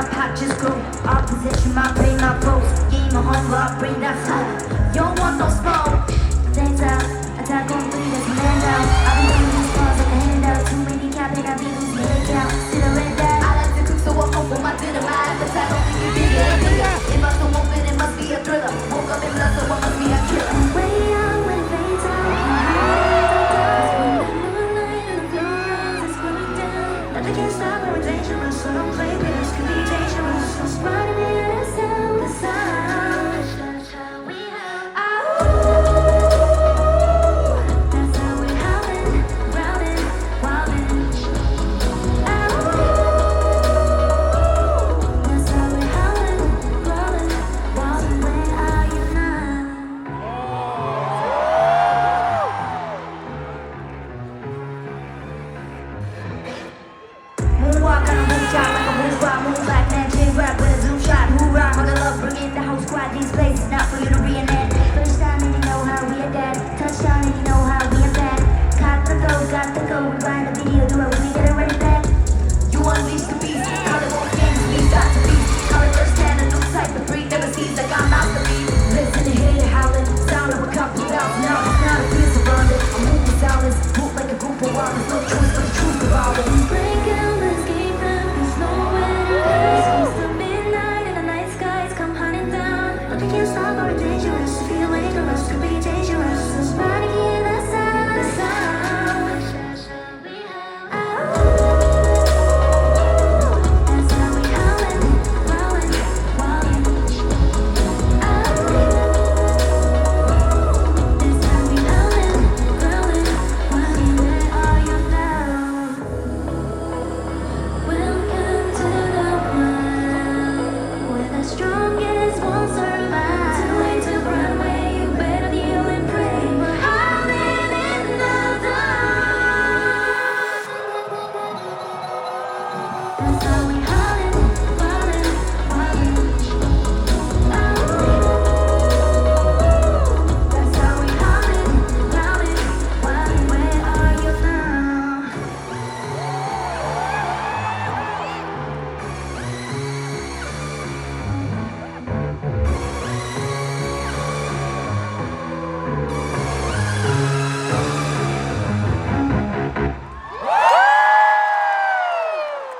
my pot just grow. Opposition, my pain, my foes. Game of hunger, I bring that flow. You don't want no smoke. Things out, attack on three, that's a man down. I've been doing these bars like a handout. Too many capping, I be losing head count. Still a red dot. I like to cook, so I come for my dinner. My appetite don't think you dig it, nigga. It must have opened, it must be a thriller. Woke up in blood, so I must be a killer. Way out when it fades out. Nothing can stop, we're dangerous, so don't play with us, could be dangerous. So spotted in the sound, the sound. That's how we that's how we're howling, growling, wildin'. That's how we're howling, growling, wildin'. Where are you now? Moonwalk on a moon shot like a moon rock, moon black man, chin rap with a zoom shot. Hoorah, mother love, bring it the whole squad. These places not for you to reenact. First time and you know how we adapt. Touchdown and you know how we impact. Got the go, rewind the video, do it when we get it ready back. You unleash the beast, call it both games, we got to beat. Call it first hand, a new type of breed, never sees like I'm out the beat. Listen to hear you howling, sound of a couple bells. Now it's not a piece of bondage. I'm moving silence, move like a group of wilders. No choice but the truth of all of them. Break out, let's keep them, there's nowhere to hide. It's the midnight and the night skies come hunting down. Nothing can stop our dangerous, if you wake up, us could be dangerous. So somebody hear the sound, the sound. That's how we howling, growling, wildin'. That's how we howling, growling, wildin'. Where are you now? Welcome to the world where the strongest won't survive. Too late to run away, you better kneel and pray. We're howling in the dark. That's how we howl.